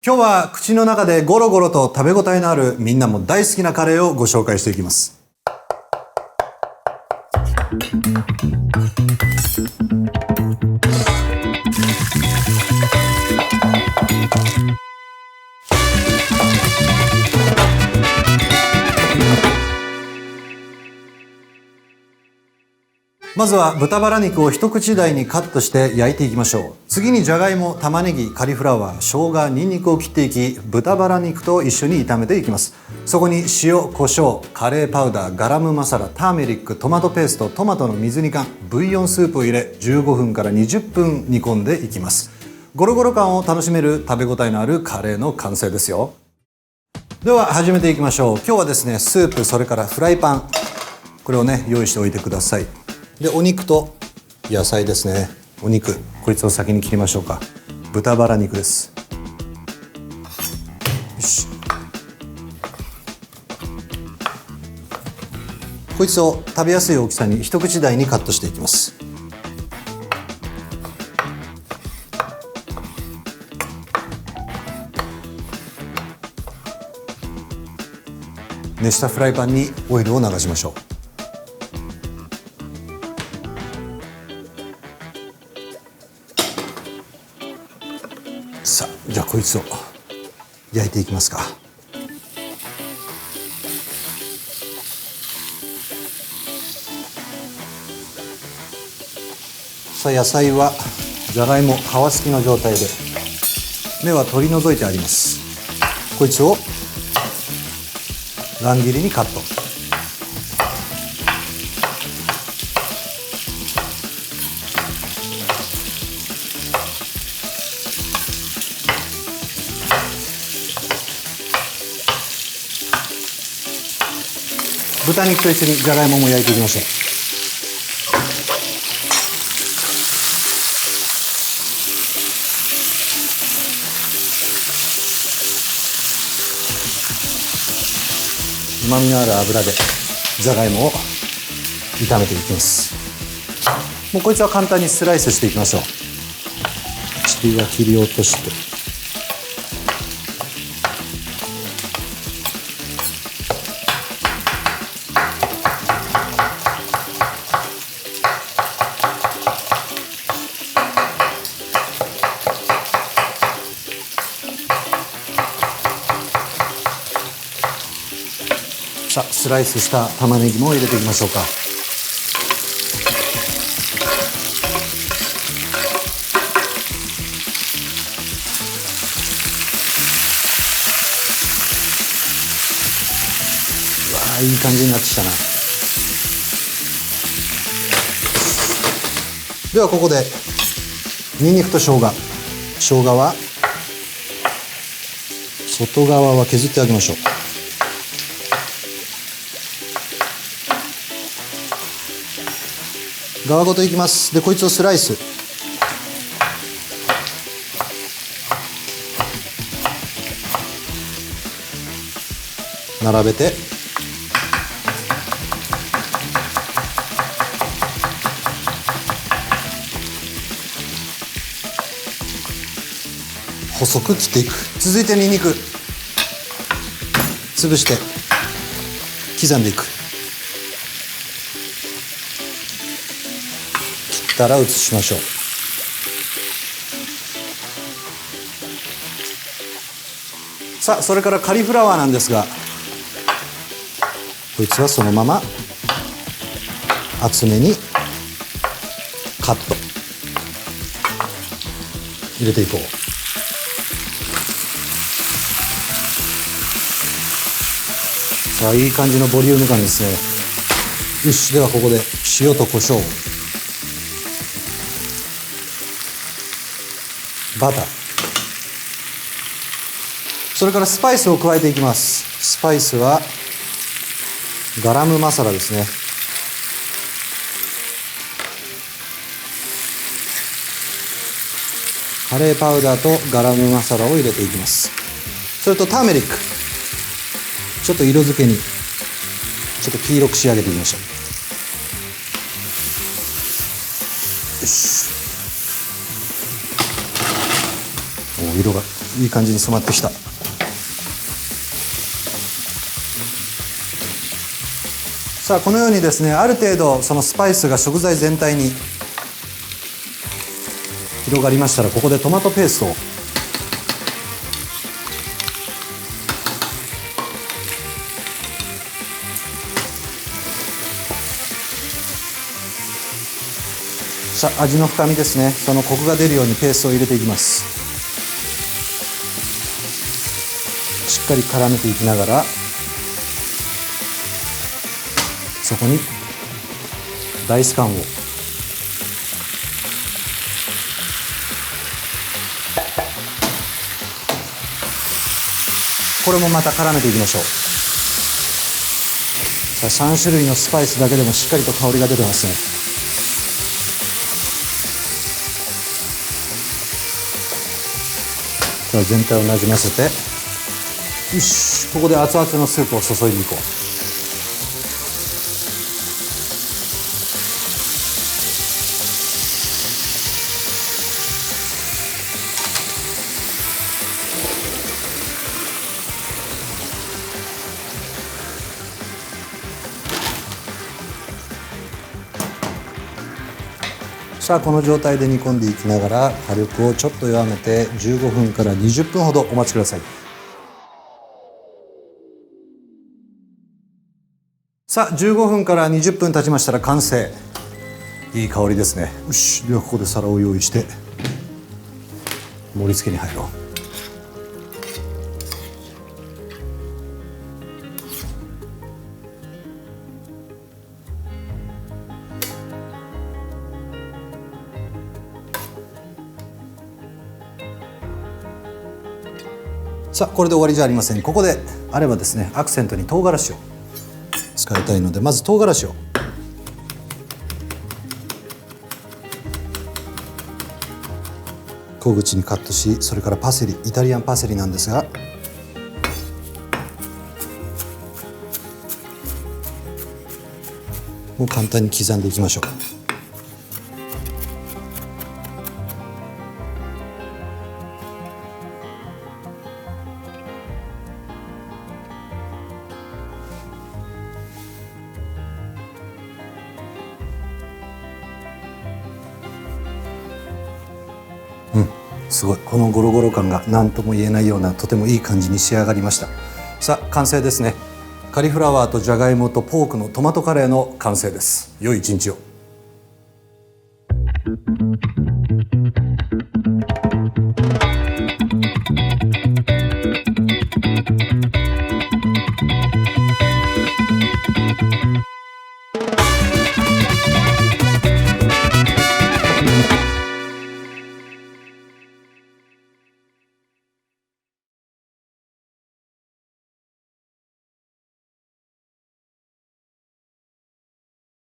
今日は口の中でゴロゴロと食べ応えのあるみんなも大好きなカレーをご紹介していきます。まずは豚バラ肉を一口大にカットして焼いていきましょう。次にじゃがいも、玉ねぎ、カリフラワー、生姜、ニンニクを切っていき、豚バラ肉と一緒に炒めていきます。そこに塩、胡椒、カレーパウダー、ガラムマサラ、ターメリック、トマトペースト、トマトの水煮缶、ブイヨンスープを入れ15分から20分煮込んでいきます。ゴロゴロ感を楽しめる食べ応えのあるカレーの完成ですよ。では始めていきましょう。今日はですね、スープ、それからフライパン、これをね用意しておいてください。でお肉と野菜ですね。お肉、こいつを先に切りましょうか。豚バラ肉です。よし、こいつを食べやすい大きさに一口大にカットしていきます。熱したフライパンにオイルを流しましょう。さあ、じゃあこいつを焼いていきますか。さあ、野菜はじゃがいも皮付きの状態で芽は取り除いてあります。こいつを乱切りにカット。豚肉と一緒にじゃがいもも焼いていきましょう。うまみのある油でじゃがいもを炒めていきます。もうこいつは簡単にスライスしていきましょう。ちりは切り落として、さあスライスした玉ねぎも入れていきましょうか。うわー、いい感じになってきたな。ではここでニンニクと生姜。生姜は外側は削ってあげましょう。皮ごといきます。でこいつをスライス。並べて細く切っていく。続いてニンニク潰して刻んでいく。切ったら移しましょう。さあそれからカリフラワーなんですが、こいつはそのまま厚めにカット入れていこう。さあいい感じのボリューム感ですね。よし、ではここで塩と胡椒、バター、それからスパイスを加えていきます。スパイスはガラムマサラですね。カレーパウダーとガラムマサラを入れていきます。それとターメリック、ちょっと色付けにちょっと黄色く仕上げていきましょう。よし、お色がいい感じに染まってきた。さあこのようにですね、ある程度そのスパイスが食材全体に広がりましたら、ここでトマトペーストをさあ味の深みですね、そのコクが出るようにペーストを入れていきます。しっかり絡めていきながら、そこにダイス缶をこれもまた絡めていきましょう。さあ3種類のスパイスだけでもしっかりと香りが出てますね。さあ全体をなじませて、よし、ここで熱々のスープを注いでいこう。さあこの状態で煮込んでいきながら、火力をちょっと弱めて15分から20分ほどお待ちください。さあ15分から20分経ちましたら完成。いい香りですね。よし、ではここで皿を用意して盛り付けに入ろう。さあこれで終わりじゃありません。ここであればですね、アクセントに唐辛子を使いたいので、まず唐辛子を小口にカットし、それからパセリ、イタリアンパセリなんですが、もう簡単に刻んでいきましょう。すごい、このゴロゴロ感が何とも言えないような、とてもいい感じに仕上がりました。さあ完成ですね。カリフラワーとじゃがいもとポークのトマトカレーの完成です。良い一日を。